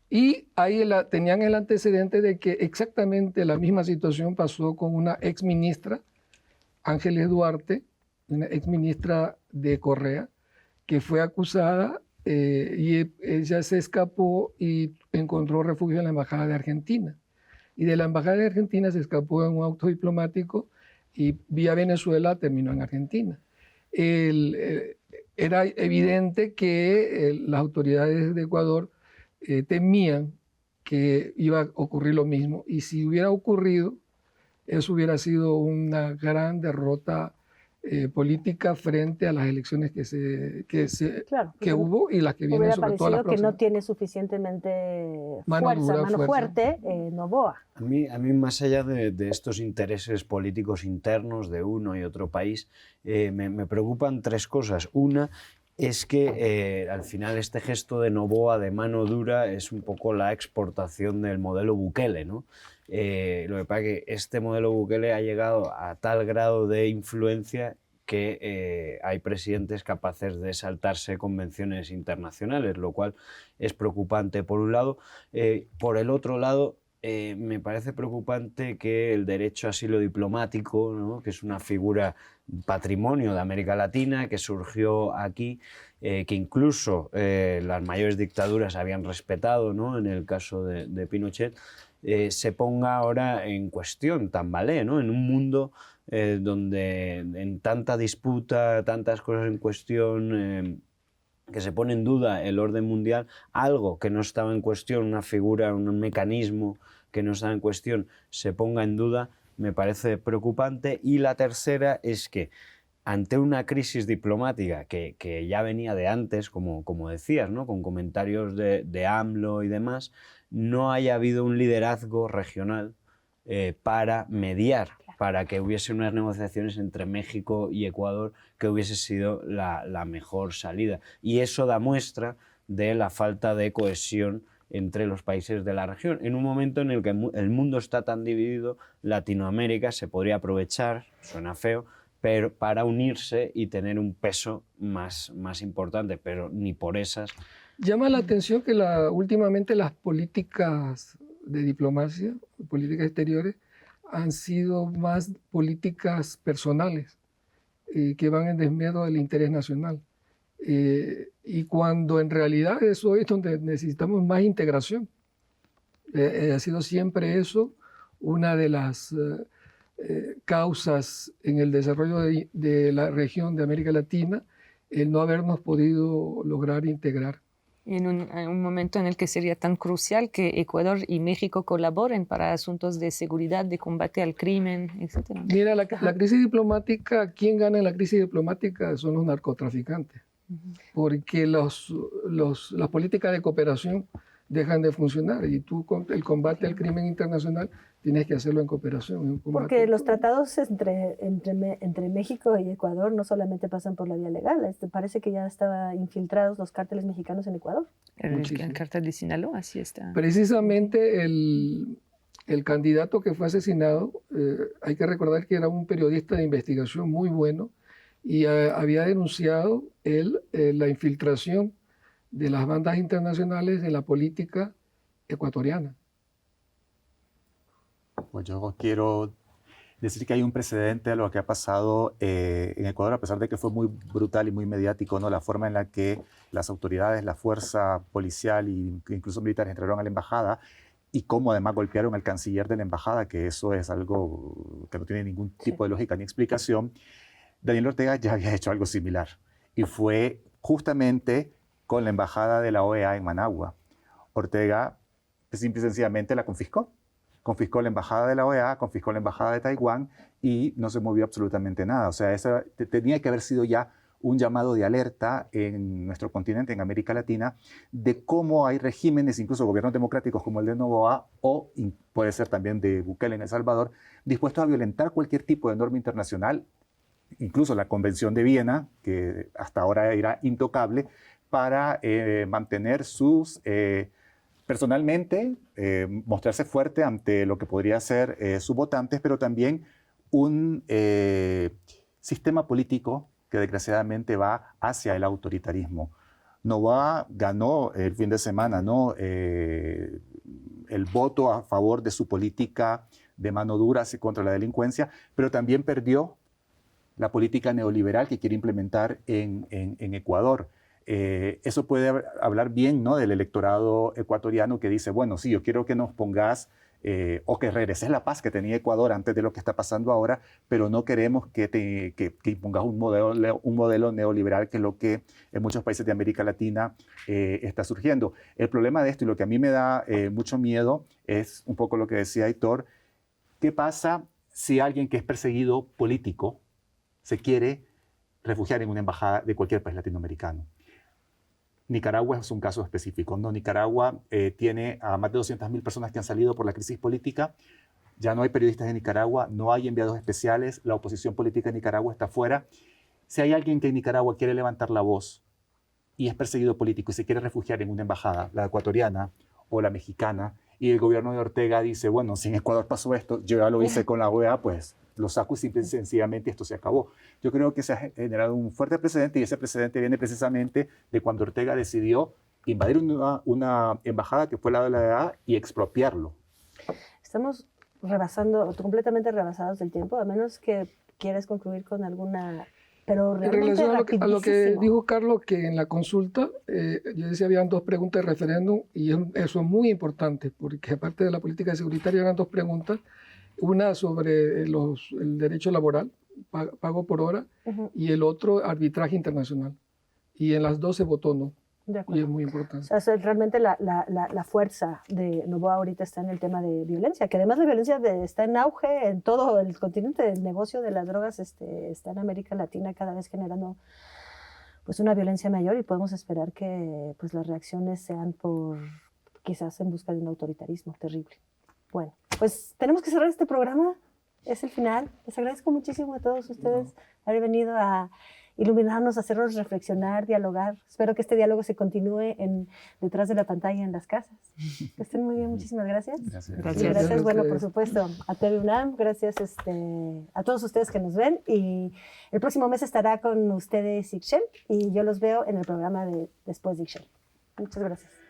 Y ahí tenían el antecedente de que exactamente la misma situación pasó con una exministra, Ángeles Duarte, una exministra de Correa, que fue acusada y ella se escapó y encontró refugio en la Embajada de Argentina. Y de la Embajada de Argentina se escapó en un auto diplomático y vía Venezuela terminó en Argentina. Era evidente que las autoridades de Ecuador temían que iba a ocurrir lo mismo. Y si hubiera ocurrido, eso hubiera sido una gran derrota política frente a las elecciones que hubo y las que vienen, sobre todo las próximas.
Que no tiene suficientemente mano fuerte Noboa.
A mí más allá de estos intereses políticos internos de uno y otro país, me preocupan tres cosas. Una es que al final este gesto de Noboa de mano dura es un poco la exportación del modelo Bukele, ¿no? Lo que pasa es que este modelo Bukele ha llegado a tal grado de influencia que hay presidentes capaces de saltarse convenciones internacionales, lo cual es preocupante por un lado. Por el otro lado, me parece preocupante que el derecho a asilo diplomático, ¿no?, que es una figura patrimonio de América Latina, que surgió aquí, que incluso las mayores dictaduras habían respetado, ¿no?, en el caso de Pinochet, se ponga ahora en cuestión, tambalee, ¿no?, en un mundo donde en tanta disputa, tantas cosas en cuestión, que se pone en duda el orden mundial, algo que no estaba en cuestión, una figura, un mecanismo que no estaba en cuestión, se ponga en duda, me parece preocupante. Y la tercera es que ante una crisis diplomática que ya venía de antes, como decías, ¿no?, con comentarios de AMLO y demás, no haya habido un liderazgo regional para mediar, para que hubiese unas negociaciones entre México y Ecuador que hubiese sido la mejor salida. Y eso da muestra de la falta de cohesión entre los países de la región. En un momento en el que el mundo está tan dividido, Latinoamérica se podría aprovechar, suena feo, pero para unirse y tener un peso más importante, pero ni por esas.
Llama la atención que últimamente las políticas de diplomacia, políticas exteriores, han sido más políticas personales que van en desmedro del interés nacional. Y cuando en realidad eso es donde necesitamos más integración. Ha sido siempre eso una de las causas en el desarrollo de la región de América Latina, el no habernos podido lograr integrar.
En un momento en el que sería tan crucial que Ecuador y México colaboren para asuntos de seguridad, de combate al crimen, etc.
Mira, la crisis diplomática, ¿quién gana en la crisis diplomática? Son los narcotraficantes. Porque las políticas de cooperación dejan de funcionar y tú el combate al crimen internacional tienes que hacerlo en cooperación.
Porque los tratados entre México y Ecuador no solamente pasan por la vía legal, parece que ya estaban infiltrados los cárteles mexicanos en Ecuador.
El cártel de Sinaloa, así está.
Precisamente el candidato que fue asesinado, hay que recordar que era un periodista de investigación muy bueno y había denunciado la infiltración de las bandas internacionales en la política ecuatoriana.
Pues yo quiero decir que hay un precedente a lo que ha pasado en Ecuador, a pesar de que fue muy brutal y muy mediático, ¿no?, la forma en la que las autoridades, la fuerza policial e incluso militares entraron a la embajada y cómo además golpearon al canciller de la embajada, que eso es algo que no tiene ningún tipo de lógica ni explicación. Daniel Ortega ya había hecho algo similar y fue justamente con la embajada de la OEA en Managua. Ortega simple y sencillamente la confiscó. Confiscó la embajada de la OEA, confiscó la embajada de Taiwán y no se movió absolutamente nada. O sea, esa tenía que haber sido ya un llamado de alerta en nuestro continente, en América Latina, de cómo hay regímenes, incluso gobiernos democráticos como el de Noboa, o puede ser también de Bukele en El Salvador, dispuestos a violentar cualquier tipo de norma internacional, incluso la Convención de Viena, que hasta ahora era intocable, para mantener sus, personalmente, mostrarse fuerte ante lo que podría ser sus votantes, pero también un sistema político que desgraciadamente va hacia el autoritarismo. Noboa ganó el fin de semana, ¿no? El voto a favor de su política de mano dura contra la delincuencia, pero también perdió la política neoliberal que quiere implementar en Ecuador. Eso puede hablar bien, ¿no?, del electorado ecuatoriano que dice, bueno, sí, yo quiero que nos pongas o que regreses la paz que tenía Ecuador antes de lo que está pasando ahora, pero no queremos que impongas un modelo neoliberal, que es lo que en muchos países de América Latina está surgiendo. El problema de esto, y lo que a mí me da mucho miedo, es un poco lo que decía Aitor: ¿qué pasa si alguien que es perseguido político se quiere refugiar en una embajada de cualquier país latinoamericano? Nicaragua es un caso específico, ¿no? Nicaragua tiene a más de 200.000 personas que han salido por la crisis política. Ya no hay periodistas en Nicaragua, no hay enviados especiales, la oposición política en Nicaragua está fuera. Si hay alguien que en Nicaragua quiere levantar la voz y es perseguido político y se quiere refugiar en una embajada, la ecuatoriana o la mexicana, y el gobierno de Ortega dice, bueno, si en Ecuador pasó esto, yo ya lo hice con la OEA, pues lo saco y simple y sencillamente esto se acabó. Yo creo que se ha generado un fuerte precedente, y ese precedente viene precisamente de cuando Ortega decidió invadir una embajada que fue la de la OEA y expropiarlo.
Estamos completamente rebasados del tiempo, a menos que quieras concluir con alguna... Pero
en relación a lo que dijo Carlos, que en la consulta, yo decía, habían 2 preguntas de referéndum, y eso es muy importante, porque aparte de la política securitaria, eran 2 preguntas. Una sobre el derecho laboral, pago por hora, y el otro, arbitraje internacional. Y en las 2 se votó no. Y es muy importante.
O sea, realmente la fuerza de Noboa ahorita está en el tema de violencia, que además la violencia está en auge en todo el continente. El negocio de las drogas está en América Latina cada vez generando pues una violencia mayor, y podemos esperar que pues las reacciones sean quizás en busca de un autoritarismo terrible. Bueno, pues tenemos que cerrar este programa, es el final. Les agradezco muchísimo a todos ustedes haber venido a iluminarnos, hacernos reflexionar, dialogar. Espero que este diálogo se continúe detrás de la pantalla en las casas. Que estén muy bien, muchísimas gracias. Gracias. Bueno, por supuesto, a TV UNAM, gracias a todos ustedes que nos ven, y el próximo mes estará con ustedes Ixchel, y yo los veo en el programa de Después de Ixchel. Muchas gracias.